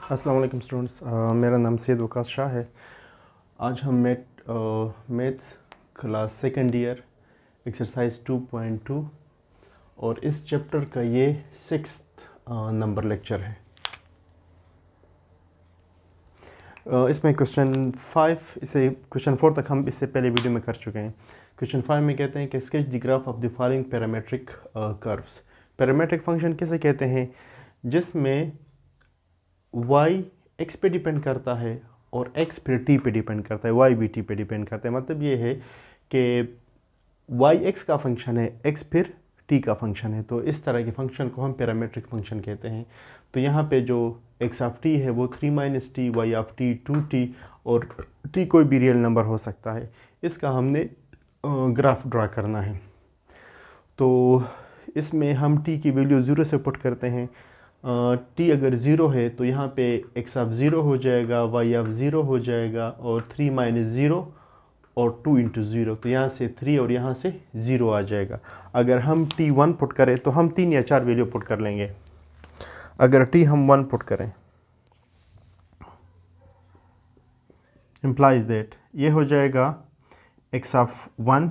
अस्सलाम वालेकुम स्टूडेंट्स, मेरा नाम सैयद वकास शाह है। आज हम maths class second year exercise 2.2 और इस चैप्टर का ये 6th नंबर लेक्चर है। इसमें क्वेश्चन 4 तक हम इससे पहले वीडियो में कर चुके हैं। क्वेश्चन 5 में कहते हैं कि sketch the graph of the following parametric curves. Parametric function किसे कहते हैं? जिसमें y x पे डिपेंड करता है और x फिर t पे डिपेंड करता है, y भी t पे डिपेंड करता है। मतलब ये है कि y x का फंक्शन है, x फिर t का फंक्शन है। तो इस तरह के फंक्शन को हम पैरामेट्रिक फंक्शन कहते हैं। तो यहाँ पे जो x ऑफ t है वो 3 - t, y of t 2t और t कोई भी रियल नंबर हो सकता है। इसका हमने ग्राफ ड्रा करना है। तो इसमें हम t की वैल्यू 0 से पुट करते हैं। t अगर 0 है तो यहाँ पे x ऑफ 0 हो जाएगा, y ऑफ 0 हो जाएगा और 3 - 0 और 2 × 0, तो यहाँ से 3 और यहाँ से 0 आ जाएगा। अगर हम t 1 पुट करें तो हम 3 या 4 वैल्यू पुट कर लेंगे। अगर t हम 1 पुट करें इम्प्लाइज दैट ये हो जाएगा x of 1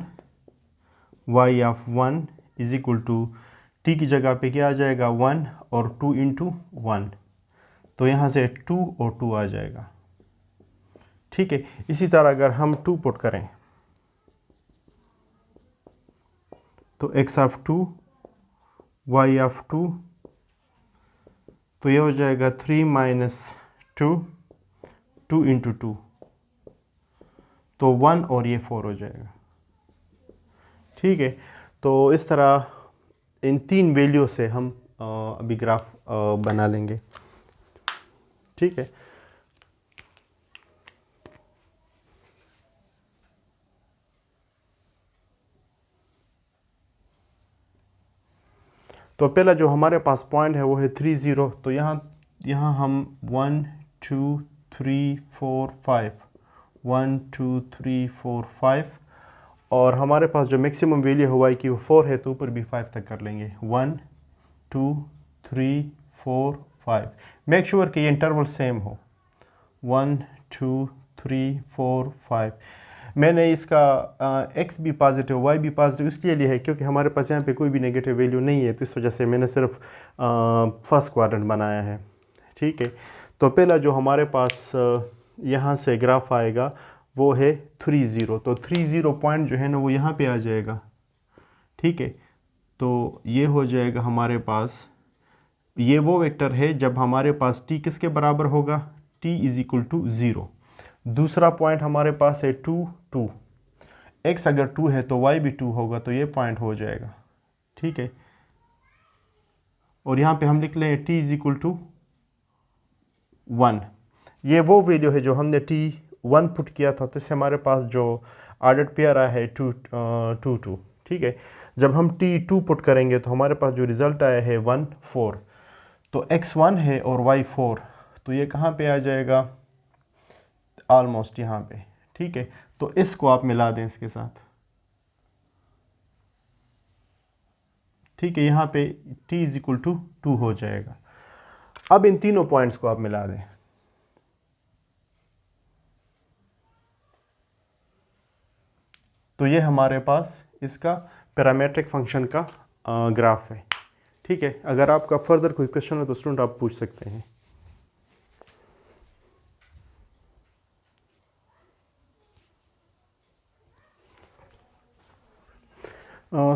y of 1 is equal to t की जगह पे क्या आ जाएगा 1 और 2 × 1, तो यहाँ से 2 और 2 आ जाएगा। ठीक है, इसी तरह अगर हम 2 पुट करें तो x ऑफ 2 y ऑफ 2, तो ये हो जाएगा 3 - 2 2 × 2, तो 1 और ये 4 हो जाएगा। ठीक है, तो इस तरह इन 3 वैल्यू से हम अभी ग्राफ बना लेंगे। ठीक है, तो पहला जो हमारे पास पॉइंट है वो है 3 0। तो यहाँ हम 1 2 3 4 5 1 2 3 4 5 और हमारे पास जो मैक्सिमम वैल्यू हुआ है कि वो 4 है, तो ऊपर भी 5 तक कर लेंगे। 1 2 3 4 5। मेक श्योर कि ये इंटरवल सेम हो। 1 2 3 4 5। मैंने इसका x भी पॉजिटिव y भी पॉजिटिव इसलिए लिया है क्योंकि हमारे पास यहाँ पे कोई भी नेगेटिव वैल्यू नहीं है, तो इस वजह से मैंने सिर्फ फर्स्ट क्वाड्रेंट बनाया है। ठीक है, तो पहला जो हमारे पास यहाँ से ग्राफ आएगा वो है 3 0। तो 3 0 पॉइंट जो है ना वो यहाँ पे आ जाएगा। ठीक है, तो ये हो जाएगा हमारे पास, ये वो वेक्टर है जब हमारे पास t किसके बराबर होगा, t = 0। दूसरा पॉइंट हमारे पास है 2 2। x अगर 2 है तो y भी 2 होगा, तो ये पॉइंट हो जाएगा। ठीक है, और यहाँ पे हम लिख लें t = 1। ये वो वैल्यू है जो हमने t 1 पुट किया था, तो इससे हमारे पास जो ऑर्डर्ड पेयर आया है 2 2 2। ठीक है, जब हम t 2 पुट करेंगे तो हमारे पास जो रिज़ल्ट आया है 1 4। तो x 1 है और y 4, तो ये कहाँ पे आ जाएगा, ऑलमोस्ट यहाँ पे। ठीक है, तो इसको आप मिला दें इसके साथ। ठीक है, यहाँ पे t = 2 हो जाएगा। अब इन तीनों पॉइंट्स को आप मिला दें। तो ये हमारे पास इसका पैरामेट्रिक फंक्शन का ग्राफ है। ठीक है, अगर आपका फर्दर कोई क्वेश्चन हो तो स्टूडेंट आप पूछ सकते हैं।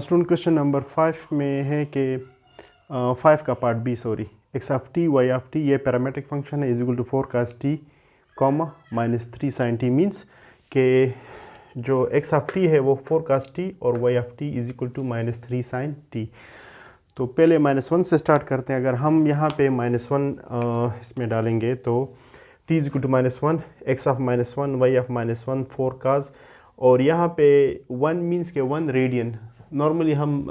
स्टूडेंट क्वेश्चन नंबर 5 में है कि 5 का part B, sorry, x of t y of t ये पैरामेट्रिक फंक्शन है, = 4 cos t, -3 sin t। Means के जो x ऑफ t है वो 4 cos t और y of t = -3 sin t। तो पहले -1 से स्टार्ट करते हैं। अगर हम यहाँ पे -1 इसमें डालेंगे तो t = -1, x of -1 y of -1 4 cos, और यहाँ पे 1 मीन्स के 1 रेडियन। नॉर्मली हम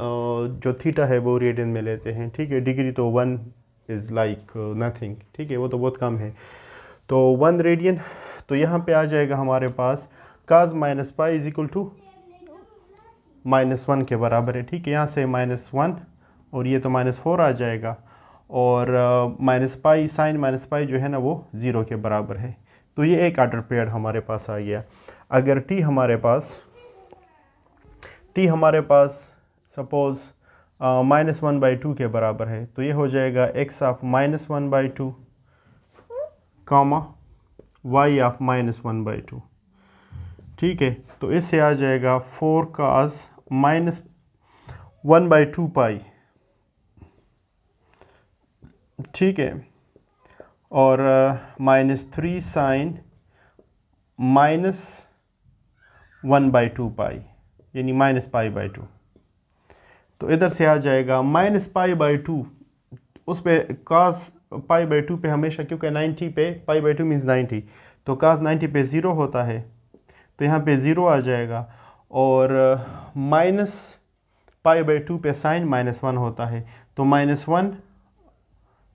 जो थीटा है वो रेडियन में लेते हैं। ठीक है, डिग्री तो 1 इज़ लाइक नथिंग। ठीक है, वो तो बहुत कम है, तो 1 रेडियन। तो यहाँ पे आ जाएगा हमारे पास cos -π = -1 के बराबर है। ठीक है, यहाँ से -1 और ये तो -4 आ जाएगा, और minus pi, sine minus pi जो है ना वो 0 के बराबर है। तो ये एक ऑर्डर पेयर हमारे पास आ गया। अगर t हमारे पास सपोज़ -1/2 के बराबर है, तो ये हो जाएगा x of -1/2 comma y of -1/2। ठीक है, तो इससे आ जाएगा 4 cos -1/2 पाई। ठीक है, और -3 साइन -1/2 पाई, यानी -π/2। तो इधर से आ जाएगा -π/2, उस पे cos π/2 पे हमेशा, क्योंकि 90 पे π/2 मीन्स 90, तो cos 90 पे 0 होता है, तो यहाँ पे 0 आ जाएगा। और माइनस π/2 पे साइन -1 होता है, तो -1,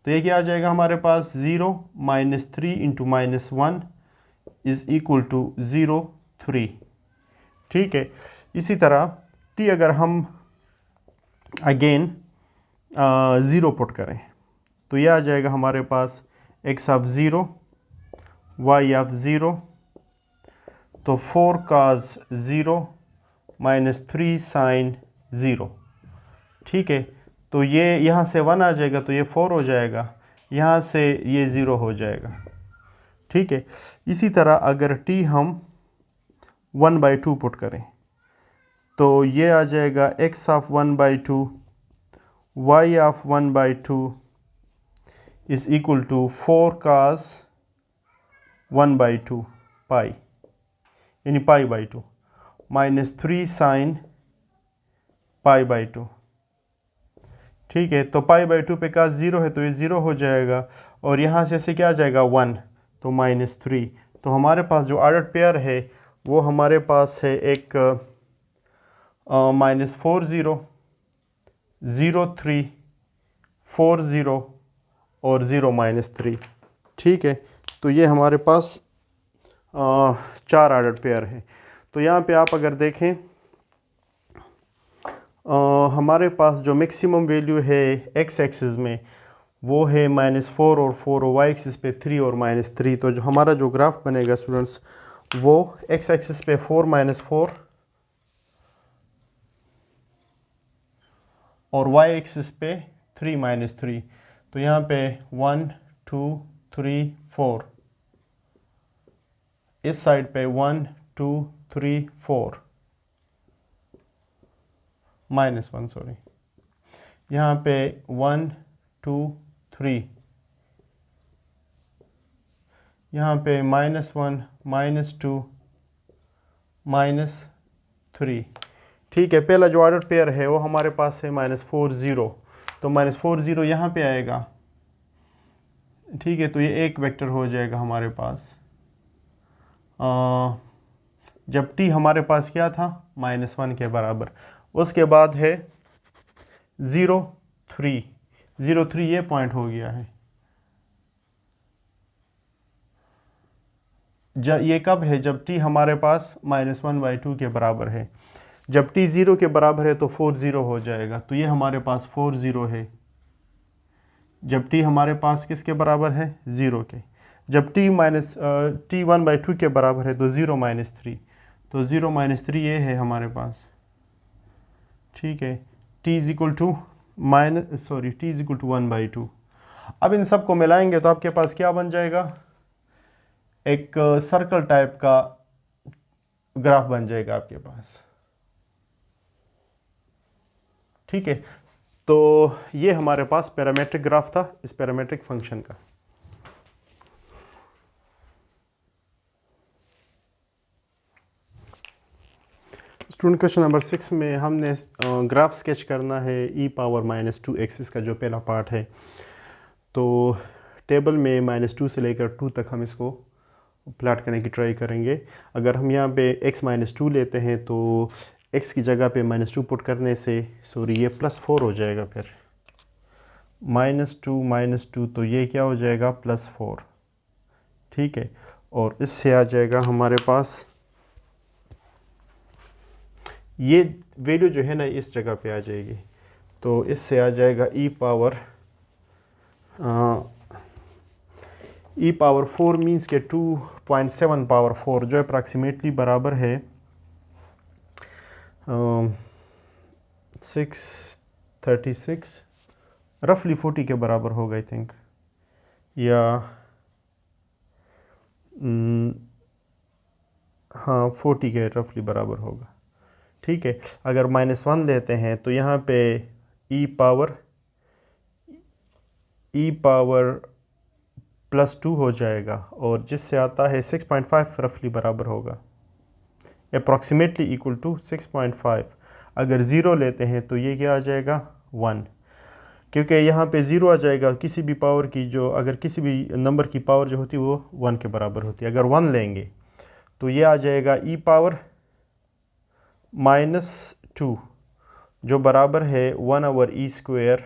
तो ये क्या आ जाएगा हमारे पास 0 -3 इंटू -1 इज़ इक्वल टू 0 3। ठीक है, इसी तरह t अगर हम अगेन 0 पुट करें, तो यह आ जाएगा हमारे पास x ऑफ 0 y ऑफ 0, तो 4 cos 0 -3 साइन 0। ठीक है, तो ये यहाँ से 1 आ जाएगा, तो ये 4 हो जाएगा, यहाँ से ये 0 हो जाएगा। ठीक है, इसी तरह अगर t हम 1/2 पुट करें, तो ये आ जाएगा x of 1/2 y of 1/2 is equal to 4 cos 1/2 पाई, यानी π/2 -3 साइन π/2। ठीक है, तो π/2 पे cos 0 है, तो ये 0 हो जाएगा, और यहाँ से ऐसे क्या आ जाएगा 1, तो -3। तो हमारे पास जो ऑर्डर पेयर है वो हमारे पास है एक -4 0 0 3 4 0 और 0 -3। ठीक है, तो ये हमारे पास 4 ऑर्डर पेयर है। तो यहाँ पे आप अगर देखें, हमारे पास जो मैक्सिमम वैल्यू है x एक्सिस में वो है -4 और 4, और y एक्सिस पे 3 और -3। तो जो हमारा जो ग्राफ बनेगा स्टूडेंट्स, वो x एक्सिस पे 4 -4 और y एक्सिस पे 3 -3। तो यहाँ पे 1 2 3 4, इस साइड पे 1 2 3 4 -1, सॉरी, यहाँ पे 1 2 3, यहाँ पे -1 -2 -3। ठीक है, पहला जो ऑर्डर पेयर है वो हमारे पास है -4 0, तो -4 0 यहाँ पे आएगा। ठीक है, तो ये एक वेक्टर हो जाएगा हमारे पास। जब t हमारे पास क्या था, -1 के बराबर। उसके बाद है 0 3, 0 3 ये पॉइंट हो गया है। ये कब है, जब t हमारे पास -1/2 के बराबर है। जब t 0 के बराबर है तो 4 0 हो जाएगा, तो ये हमारे पास 4 0 है। जब t हमारे पास किसके बराबर है, 0 के। जब t 1/2 के बराबर है तो 0 -3, तो 0 -3 ये है हमारे पास। ठीक है, t is equal to t is equal to 1/2। अब इन सब को मिलाएंगे तो आपके पास क्या बन जाएगा, एक सर्कल टाइप का ग्राफ बन जाएगा आपके पास। ठीक है, तो ये हमारे पास पैरामेट्रिक ग्राफ था इस पैरामेट्रिक फंक्शन का। स्टूडेंट क्वेश्चन नंबर 6 में हमने ग्राफ स्केच करना है e⁻²x, इसका जो पहला पार्ट है। तो टेबल में -2 से लेकर 2 तक हम इसको प्लाट करने की ट्राई करेंगे। अगर हम यहाँ पे x -2 लेते हैं तो x की जगह पे -2 पुट करने से, सॉरी, ये +4 हो जाएगा, फिर -2 तो ये क्या हो जाएगा, +4। ठीक है, और इससे आ जाएगा हमारे पास, ये वैल्यू जो है ना इस जगह पे आ जाएगी, तो इससे आ जाएगा e⁻²x ई पावर 4 मीन्स के 2.7 पावर 4 जो अप्रॉक्सीमेटली बराबर है 636 रफली 40 के बराबर होगा आई थिंक, या हाँ 40 के रफली बराबर होगा। ठीक है, अगर -1 लेते हैं तो यहाँ पे ई पावर +2 हो जाएगा, और जिससे आता है 6.5 रफली बराबर होगा, अप्रॉक्सीमेटली इक्वल टू 6.5। अगर 0 लेते हैं तो ये क्या आ जाएगा 1, क्योंकि यहाँ पे 0 आ जाएगा किसी भी पावर की, जो अगर किसी भी नंबर की पावर जो होती है वो 1 के बराबर होती है। अगर 1 लेंगे तो ये आ जाएगा ई पावर -2 जो बराबर है 1/e²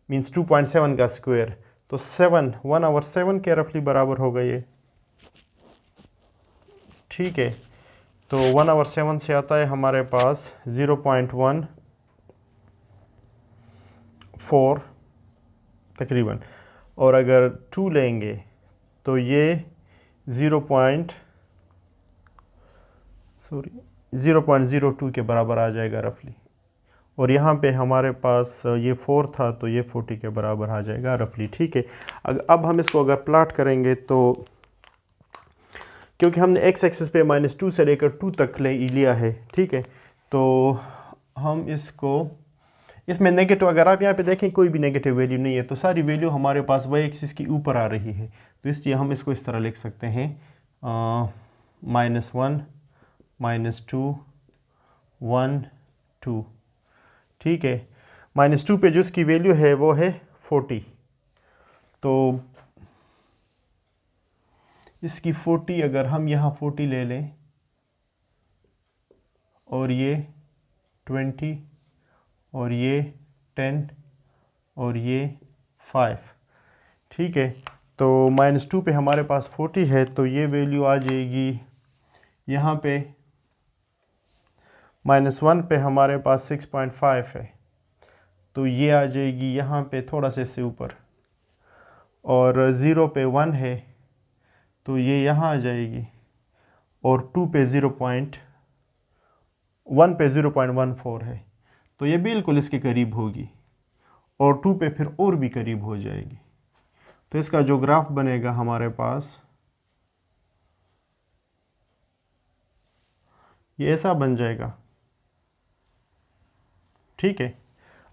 मीन्स 2.7 का स्क्वायर, तो 7 1/7 के रफली बराबर होगा ये। ठीक है, तो 1/7 से आता है हमारे पास 0.14 तकरीबन, और अगर 2 लेंगे तो ये 0.02 के बराबर आ जाएगा रफली, और यहाँ पे हमारे पास ये 4 था तो ये 40 के बराबर आ जाएगा रफली। ठीक है, अब हम इसको अगर प्लाट करेंगे तो क्योंकि हमने x एक्सिस पे -2 से लेकर 2 तक लिया है, ठीक है, तो हम इसमें नेगेटिव, अगर आप यहाँ पे देखें कोई भी नेगेटिव वैल्यू नहीं है, तो सारी वैल्यू हमारे पास y एक्सिस की ऊपर आ रही है, तो इसलिए हम इसको इस तरह लिख सकते हैं -1 -2 1 2। ठीक है, -2 पे जो इसकी वैल्यू है वो है 40, तो इसकी 40 अगर हम यहाँ 40 ले लें और ये 20 और ये 10 और ये 5, ठीक है, तो -2 पे हमारे पास 40 है, तो ये वैल्यू आ जाएगी यहाँ पे -1 पे हमारे पास 6.5 है, तो ये आ जाएगी यहाँ पे थोड़ा सा इससे ऊपर, और 0 पे 1 है तो ये यहाँ आ जाएगी, और 2 पे 1 पे 0.14 है, तो ये बिल्कुल इसके करीब होगी, और 2 पे फिर और भी करीब हो जाएगी। तो इसका जो ग्राफ बनेगा हमारे पास ये ऐसा बन जाएगा। ठीक है,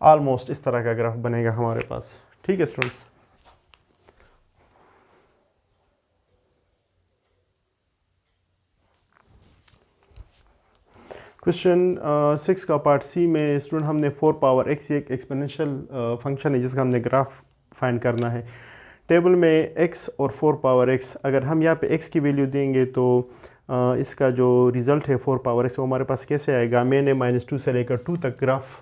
ऑलमोस्ट इस तरह का ग्राफ बनेगा हमारे पास। ठीक है स्टूडेंट्स, क्वेश्चन 6 का पार्ट सी में स्टूडेंट हमने 4 पावर x, एक एक्सपोनेंशियल फंक्शन है जिसका हमने ग्राफ फाइंड करना है। टेबल में x और 4 पावर x, अगर हम यहाँ पे x की वैल्यू देंगे तो इसका जो रिज़ल्ट है 4 पावर x वो हमारे पास कैसे आएगा। मैंने -2 से लेकर 2 तक ग्राफ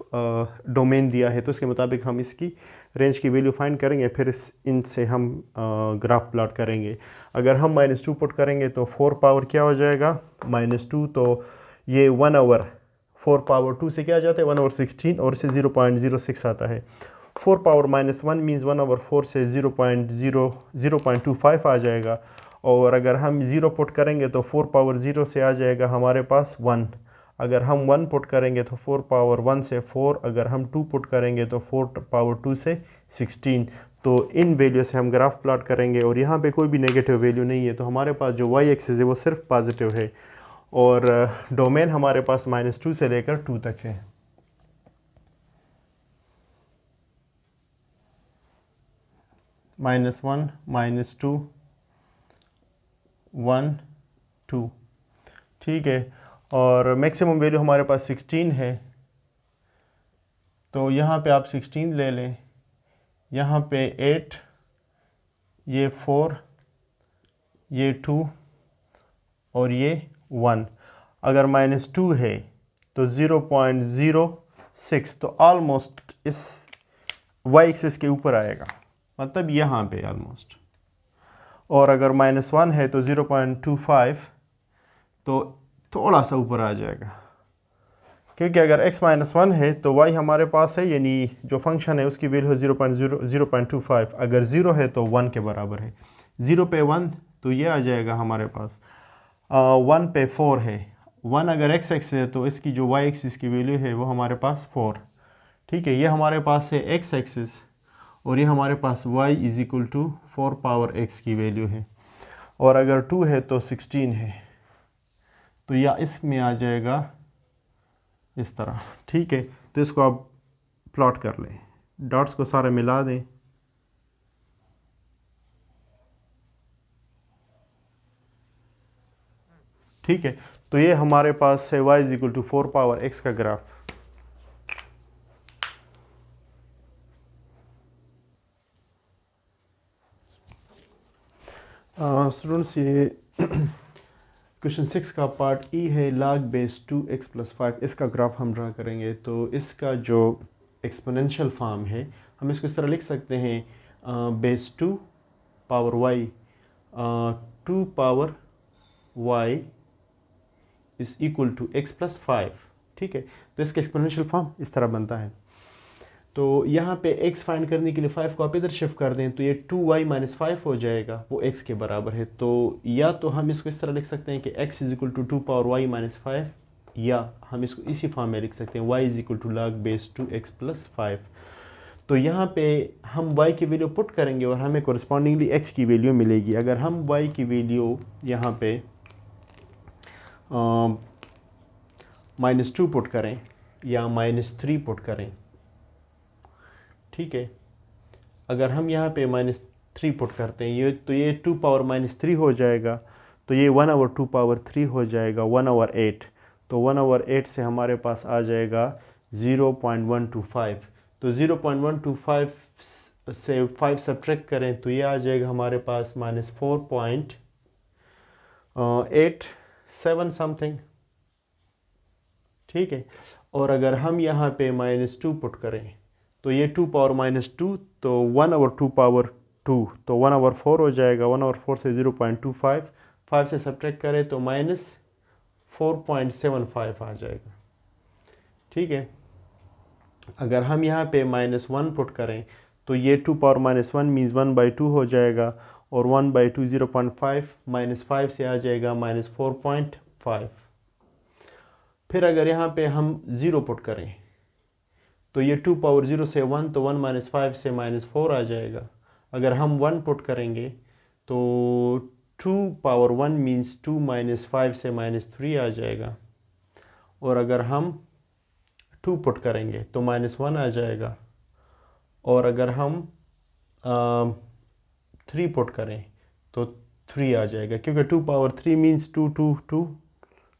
डोमेन दिया है, तो इसके मुताबिक हम इसकी रेंज की वैल्यू फाइंड करेंगे, फिर इनसे हम ग्राफ प्लॉट करेंगे। अगर हम -2 पुट करेंगे तो 4 पावर क्या हो जाएगा -2, तो ये 1/4 पावर 2 से क्या आ जाता है 1/16, और इसे 0.06 आता है। 4 पावर -1 मीन्स 1/4 से 0.25 आ जाएगा, और अगर हम 0 पुट करेंगे तो 4 पावर 0 से आ जाएगा हमारे पास 1। अगर हम 1 पुट करेंगे तो 4 पावर 1 से 4, अगर हम 2 पुट करेंगे तो 4 पावर 2 से 16। तो इन वैल्यू से हम ग्राफ प्लॉट करेंगे, और यहाँ पे कोई भी नेगेटिव वैल्यू नहीं है, तो हमारे पास जो y एक्सिस है वो सिर्फ पॉजिटिव है, और डोमेन हमारे पास -2 से लेकर 2 तक है। -1 -2 1 2, ठीक है, और मैक्सिमम वैल्यू हमारे पास 16 है, तो यहाँ पे आप 16 ले लें, यहाँ पे 8, ये 4, ये 2 और ये 1। अगर -2 है तो 0.06, तो ऑलमोस्ट इस y एक्सिस के ऊपर आएगा, मतलब यहाँ पे ऑलमोस्ट। और अगर -1 है तो 0.25, तो थोड़ा सा ऊपर आ जाएगा। क्योंकि अगर x माइनस वन है तो y हमारे पास है, यानी जो फंक्शन है उसकी वैल्यू है 0.25। अगर 0 है तो 1 के बराबर है। 0 पे 1 तो ये आ जाएगा हमारे पास। 1 पे 4 है। 1 अगर x एक्सिस है तो इसकी जो y एक्सिस की वैल्यू है वो हमारे पास 4। ठीक है, ये हमारे पास है x एक्सिस और ये हमारे पास y is equal to 4 power x की वैल्यू है। और अगर 2 है तो 16 है, तो या इसमें आ जाएगा इस तरह। ठीक है, तो इसको आप प्लॉट कर लें, डॉट्स को सारे मिला दें। ठीक है, तो ये हमारे पास है y is equal to 4 power x का ग्राफ। स्टूडेंट्स, ये क्वेश्चन 6 का पार्ट ई है, log बेस 2x प्लस 5, इसका ग्राफ हम ड्रा करेंगे। तो इसका जो एक्सपोनेंशियल फॉर्म है हम इसको इस तरह लिख सकते हैं, base 2 power y 2 power y is equal to x plus 5। ठीक है, तो इसका एक्सपोनेंशियल फॉर्म इस तरह बनता है। तो यहाँ पे x फाइंड करने के लिए 5 को आप इधर शिफ्ट कर दें तो ये 2y माइनस 5 हो जाएगा, वो x के बराबर है। तो या तो हम इसको इस तरह लिख सकते हैं कि x is equal to 2 power y minus 5, या हम इसको इसी फॉर्म में लिख सकते हैं y is equal to log base 2x plus 5। तो यहाँ पे हम y की वैल्यू पुट करेंगे और हमें कोरिस्पॉन्डिंगली x की वैल्यू मिलेगी। अगर हम y की वैल्यू यहाँ पे -2 पुट करें या -3 पुट करें, ठीक है, अगर हम यहाँ पे -3 पुट करते हैं ये, तो ये 2 पावर -3 हो जाएगा। तो ये 1/2 पावर 3 हो जाएगा 1/8। तो 1/8 से हमारे पास आ जाएगा 0.125। तो 0.125 से 5 सब्ट्रैक्ट करें तो ये आ जाएगा हमारे पास -4.87 समथिंग। ठीक है, और अगर हम यहाँ पे -2 पुट करें तो ये 2 पावर -2, तो 1/2 पावर 2, तो 1/4 हो जाएगा। 1/4 से 0.25 5 से सब्ट्रैक्ट करें तो -4.75 आ जाएगा। ठीक है, अगर हम यहाँ पे -1 पुट करें तो ये 2 पावर -1 मीन्स 1/2 हो जाएगा, और 1/2 0.5 -5 से आ जाएगा -4.5। फिर अगर यहाँ पे हम 0 पुट करें तो ये 2 पावर 0 से 1, तो 1 माइनस 5 से -4 आ जाएगा। अगर हम 1 पुट करेंगे तो 2 पावर 1 मीन्स 2 माइनस 5 से -3 आ जाएगा। और अगर हम 2 पुट करेंगे तो -1 आ जाएगा। और अगर हम 3 पुट करें तो 3 आ जाएगा, क्योंकि 2 पावर 3 मीन्स 2 2 2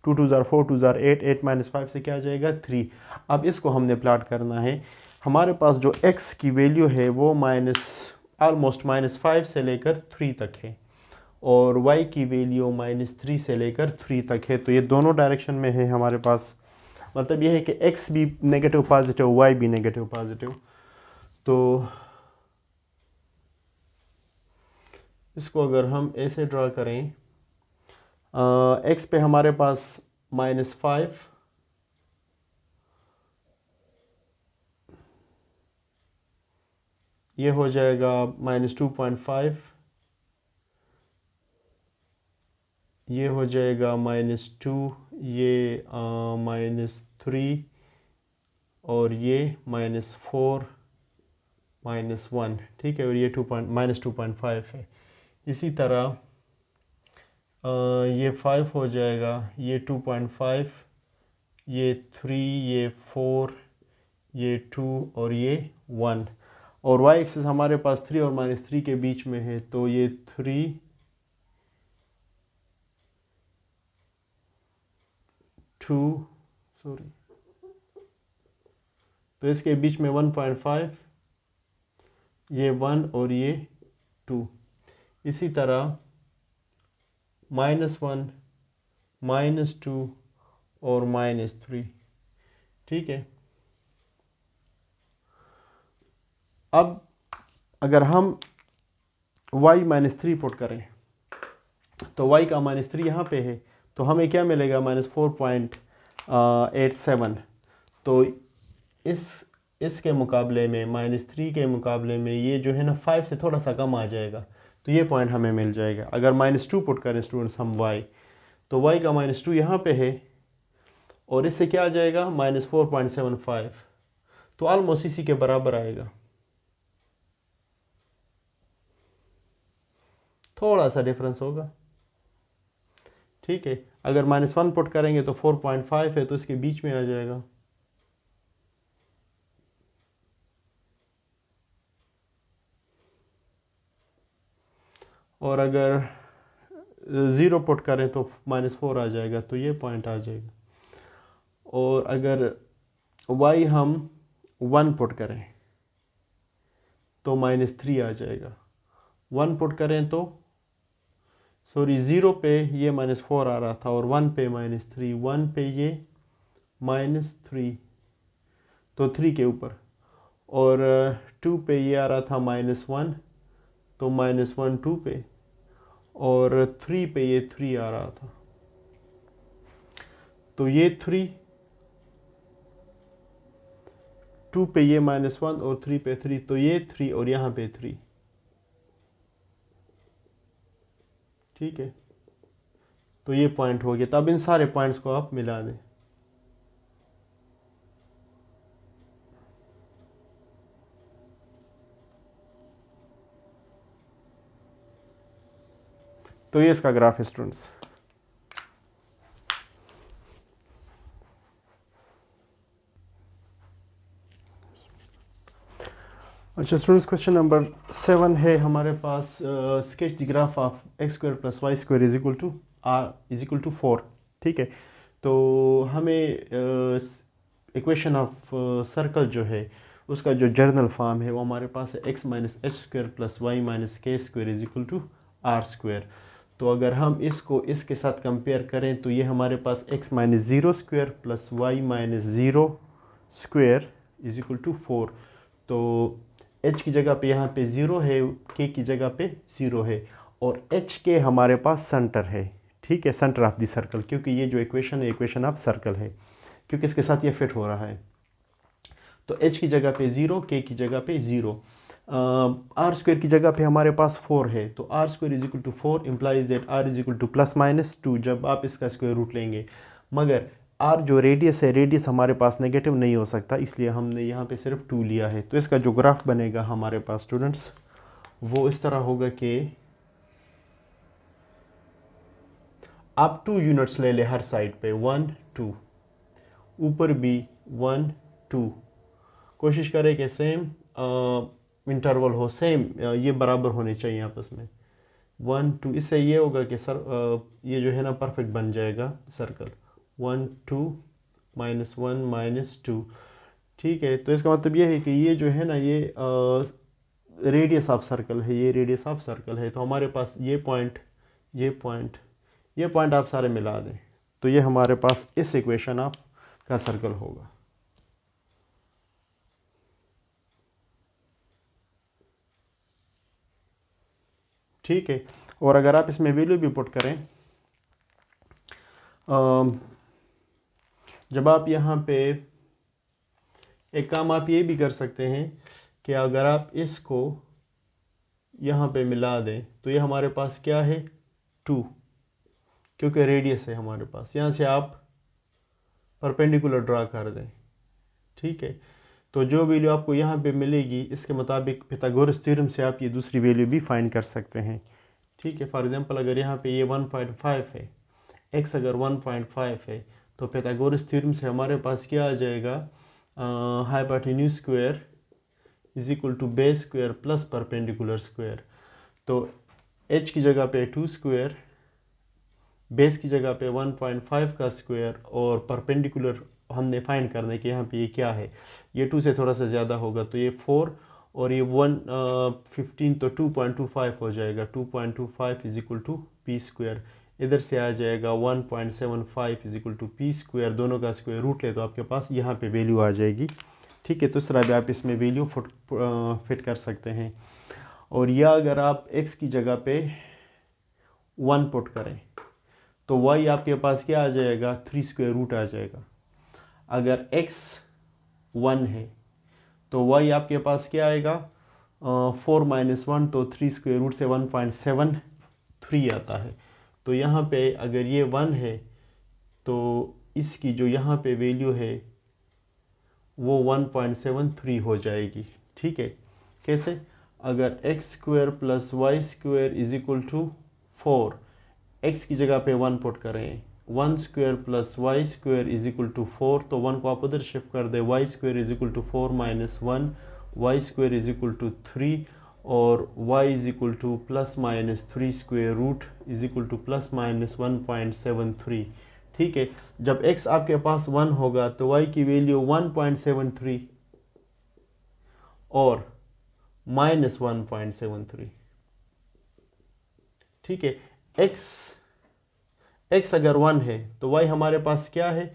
2 2 ज़ार 4 2 ज़ार 8 8 माइनस 5 से क्या आ जाएगा 3। अब इसको हमने प्लाट करना है। हमारे पास जो x की वैल्यू है वो ऑलमोस्ट -5 से लेकर 3 तक है, और y की वैल्यू -3 से लेकर 3 तक है। तो ये दोनों डायरेक्शन में है हमारे पास। मतलब ये है कि x भी नेगेटिव पॉजिटिव, y भी नेगेटिव पॉजिटिव। तो इसको अगर हम ऐसे ड्रा करें, x पे हमारे पास -5, ये हो जाएगा -2.5, ये हो जाएगा -2, ये -3, और ये -4 -1। ठीक है, और ये -2.5 है। इसी तरह ये 5 हो जाएगा, ये 2.5, ये 3, ये 4, ये 2, और ये 1। और y एक्सिस हमारे पास 3 और -3 के बीच में है, तो ये 3 2 सॉरी, तो इसके बीच में 1.5, ये 1 और ये 2। इसी तरह -1 -2 और -3। ठीक है, अब अगर हम y -3 पुट करें तो y का -3 यहाँ पे है, तो हमें क्या मिलेगा -4.87। तो इसके मुकाबले में -3 के मुकाबले में ये जो है ना 5 से थोड़ा सा कम आ जाएगा, तो ये पॉइंट हमें मिल जाएगा। अगर -2 पुट करें स्टूडेंट्स हम y, तो y का -2 यहाँ पे है और इससे क्या आ जाएगा -4.75, तो ऑलमोस्ट इसी के बराबर आएगा, थोड़ा सा डिफरेंस होगा। ठीक है, अगर -1 पुट करेंगे तो 4.5 है, तो इसके बीच में आ जाएगा। और अगर 0 पुट करें तो -4 आ जाएगा, तो ये पॉइंट आ जाएगा। और अगर y हम 1 पुट करें तो -3 आ जाएगा। 1 पुट करें तो सॉरी 0 पे ये -4 आ रहा था और 1 पे -3, 1 पे ये -3, तो 3 के ऊपर, और 2 पे ये आ रहा था -1, तो -1 2 पे, और 3 पे ये 3 आ रहा था, तो ये 3, 2 पे ये -1 और 3 पे 3, तो ये 3 और यहाँ पे 3। ठीक है, तो ये पॉइंट हो गया। तब इन सारे पॉइंट्स को आप मिला दें। तो ये इसका ग्राफ है स्टूडेंट्स। अच्छा स्टूडेंट्स, क्वेश्चन नंबर 7 है हमारे पास, sketch the graph of x² + y² = 4। ठीक है, तो हमें इक्वेशन ऑफ सर्कल जो है उसका जो जर्नल फॉर्म है वो हमारे पास है x - h² + y - k² = r²। तो अगर हम इसको इसके साथ कंपेयर करें तो ये हमारे पास x - 0² + y - 0² = 4। तो h की जगह पे यहाँ पे 0 है, k की जगह पे 0 है, और h के हमारे पास सेंटर है। ठीक है, सेंटर ऑफ द सर्कल, क्योंकि ये जो इक्वेशन है इक्वेशन ऑफ सर्कल है, क्योंकि इसके साथ ये फिट हो रहा है। तो h की जगह पे 0, k की जगह पे 0, r² की जगह पे हमारे पास 4 है, तो r² = 4 इम्प्लाइज दैट r = ±2 जब आप इसका स्क्वायर रूट लेंगे। मगर r जो रेडियस है, रेडियस हमारे पास नेगेटिव नहीं हो सकता, इसलिए हमने यहाँ पे सिर्फ 2 लिया है। तो इसका जो ग्राफ बनेगा हमारे पास स्टूडेंट्स वो इस तरह होगा कि आप 2 यूनिट्स ले ले हर साइड पे, 1 2, ऊपर भी 1 2, कोशिश करें कि सेम इंटरवल हो, सेम ये बराबर होने चाहिए आपस में, 1 2। इससे ये होगा कि सर ये जो है ना परफेक्ट बन जाएगा सर्कल, 1 2 -1 -2। ठीक है, तो इसका मतलब ये है कि ये जो है ना ये रेडियस ऑफ सर्कल है, ये रेडियस ऑफ सर्कल है। तो हमारे पास ये पॉइंट, ये पॉइंट, ये पॉइंट आप सारे मिला दें, तो ये हमारे पास इस इक्वेशन ऑफ का सर्कल होगा। ठीक है, और अगर आप इसमें वैल्यू भी पुट करें, जब आप यहाँ पे एक काम आप ये भी कर सकते हैं कि अगर आप इसको यहाँ पे मिला दें तो ये हमारे पास क्या है 2, क्योंकि रेडियस है हमारे पास। यहाँ से आप परपेंडिकुलर ड्रा कर दें। ठीक है, तो जो वैल्यू आपको यहाँ पे मिलेगी इसके मुताबिक पिथागोरस थ्योरम से आप ये दूसरी वैल्यू भी फाइंड कर सकते हैं। ठीक है, फॉर एग्जांपल अगर यहाँ पे ये 1.5 है, x अगर 1.5 है, तो पिथागोरस थ्योरम से हमारे पास क्या आ जाएगा, hypotenuse square = base square plus perpendicular square. तो h की जगह पे 2 स्क्वायर, बेस की जगह पे 1.5 का स्क्वायर, और परपेंडिकुलर हमने फाइंड करना है कि यहाँ पे ये क्या है, ये 2 से थोड़ा सा ज़्यादा होगा, तो ये 4, और ये 15, तो 2.25 हो जाएगा, 2.25 = p²। इधर से आ जाएगा 1.75 p², दोनों का स्क्वायर रूट ले तो आपके पास यहाँ पे वैल्यू आ जाएगी। ठीक है, तो इस तरह भी आप इसमें वैल्यू फिट कर सकते हैं। और या अगर आप x की जगह पे 1 पुट करें तो y आपके पास क्या आ जाएगा, 3² रूट आ जाएगा। अगर x 1 है, तो y आपके पास क्या आएगा, 4 - 1, तो 3 स्क्वायर रूट से 1.73 आता है। तो यहाँ पे अगर ये 1 है तो इसकी जो यहाँ पे वैल्यू है वो 1.73 हो जाएगी। ठीक है, कैसे, अगर x square plus Y square is equal to 4, x की जगह पे 1 पुट करें, 1 square plus Y square is equal to 4, तो 1 को आप उधर शिफ्ट कर दें, Y square is equal to 4 - 1, Y square is equal to 3, और y is equal to plus minus 3 square root is equal to plus minus 1.73। ठीक है, जब x आपके पास 1 होगा तो y की वैल्यू 1.73 और माइनस 1.73। ठीक है, x अगर 1 है तो y हमारे पास क्या है,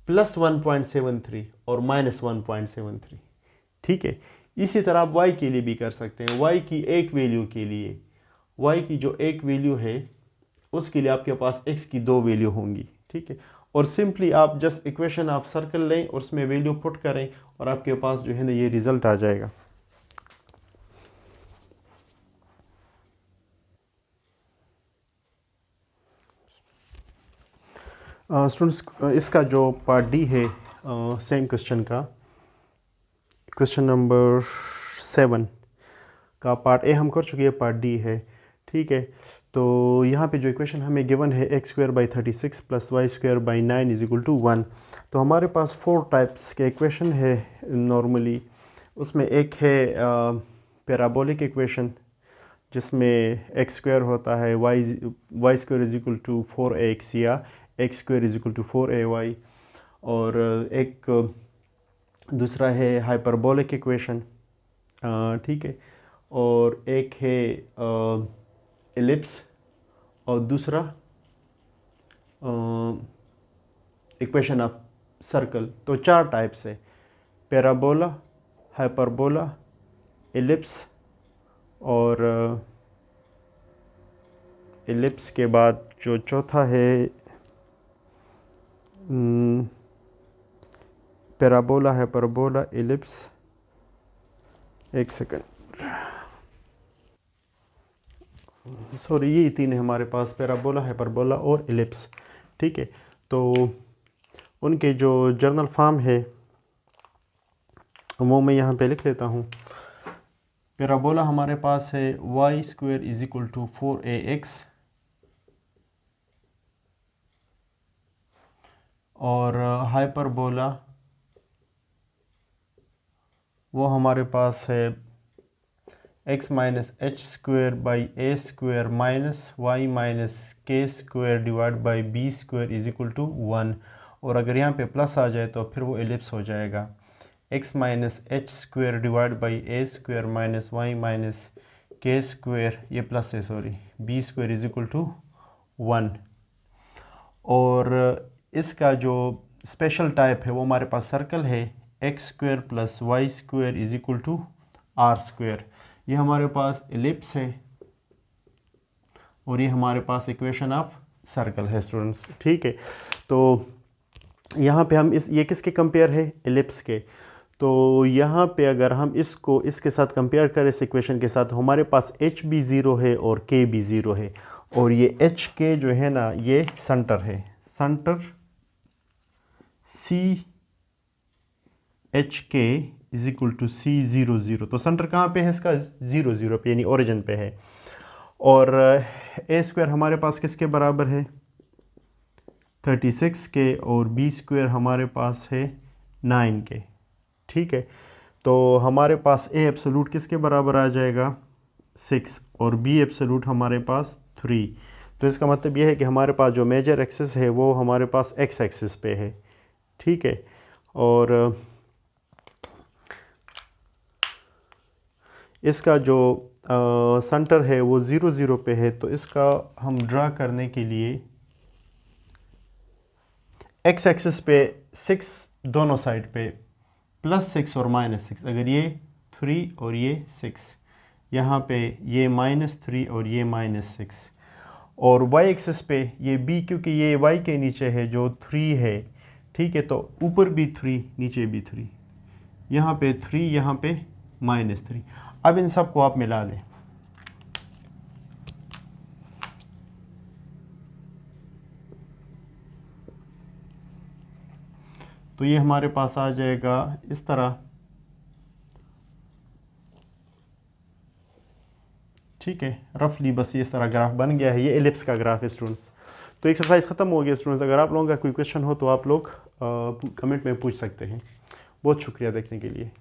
प्लस 1.73 और माइनस 1.73। ठीक है, इसी तरह आप y के लिए भी कर सकते हैं। y की एक वैल्यू के लिए, y की जो एक वैल्यू है उसके लिए आपके पास x की 2 वैल्यू होंगी। ठीक है, और सिंपली आप जस्ट इक्वेशन आप सर्कल लें और उसमें वैल्यू पुट करें और आपके पास जो है ना ये रिजल्ट आ जाएगा। स्टूडेंट्स इसका जो पार्ट डी है सेम क्वेश्चन का, क्वेश्चन नंबर 7 का पार्ट ए हम कर चुके हैं, पार्ट डी है। ठीक है, तो यहाँ पे जो इक्वेशन हमें गिवन है x²/36 + y²/9 = 1, तो हमारे पास 4 टाइप्स के इक्वेशन है नॉर्मली। उसमें एक है पैराबोलिक इक्वेशन जिसमें x² होता है y² = 4ax या x² = 4ay, और एक दूसरा है हाइपरबोलिक इक्वेशन। ठीक है, और एक है एलिप्स, और दूसरा इक्वेशन ऑफ सर्कल। तो 4 टाइप्स है, पैराबोला, हाइपरबोला, एलिप्स, और एलिप्स के बाद जो चौथा है पैराबोला, हाइपरबोला, एलिप्स, एक सेकंड, सॉरी, ये 3 है हमारे पास, पैराबोला, हाइपरबोला और एलिप्स। ठीक है, तो उनके जो जर्नल फॉर्म है वो मैं यहाँ पे लिख लेता हूँ। पैराबोला हमारे पास है y² = 4ax, और हाइपरबोला वो हमारे पास है x - h² / a² minus y - k² / b² = 1, और अगर यहाँ पे प्लस आ जाए तो फिर वो एलिप्स हो जाएगा, x - h² / a² minus y - k², ये प्लस है सॉरी, b² = 1। और इसका जो स्पेशल टाइप है वो हमारे पास सर्कल है, x² + y² = r²। ये हमारे पास एलिप्स है और ये हमारे पास इक्वेशन ऑफ सर्कल है स्टूडेंट्स। ठीक है, तो यहाँ पे हम ये किसके कंपेयर है, एलिप्स के। तो यहाँ पे अगर हम इसको इसके साथ कंपेयर करें इस इक्वेशन के साथ, हमारे पास h भी 0 है और k भी 0 है, और ये h k जो है ना ये सेंटर है, सेंटर C HK = C0 0, तो सेंटर कहाँ पे है इसका, 0 0 पे, यानी ओरिजिन पे है। और a² हमारे पास किसके बराबर है, 36 के, और b² हमारे पास है 9 के। ठीक है, तो हमारे पास a एब्सोल्यूट किसके बराबर आ जाएगा, 6, और b एब्सोल्यूट हमारे पास 3। तो इसका मतलब यह है कि हमारे पास जो मेजर एक्सिस है वो हमारे पास x एक्सिस पे है। ठीक है, और इसका जो सेंटर है वो 0 0 पे है, तो इसका हम ड्रा करने के लिए x एक्सिस पे 6 दोनों साइड पे, +6 और -6, अगर ये 3 और ये 6, यहाँ पे ये -3 और ये -6, और y एक्सिस पे ये b, क्योंकि ये y के नीचे है जो 3 है। ठीक है, तो ऊपर भी 3 नीचे भी 3, यहाँ पे 3, यहाँ पे -3। अब इन सब को आप मिला दें। तो ये हमारे पास आ जाएगा इस तरह, ठीक है। रफली बस ये इस तरह ग्राफ बन गया है। ये एलिप्स का ग्राफ है स्टूडेंट्स। तो एक्सरसाइज ख़त्म हो गया स्टूडेंट्स। अगर आप लोगों का कोई क्वेश्चन हो तो आप लोग कमेंट में पूछ सकते हैं। बहुत शुक्रिया देखने के लिए।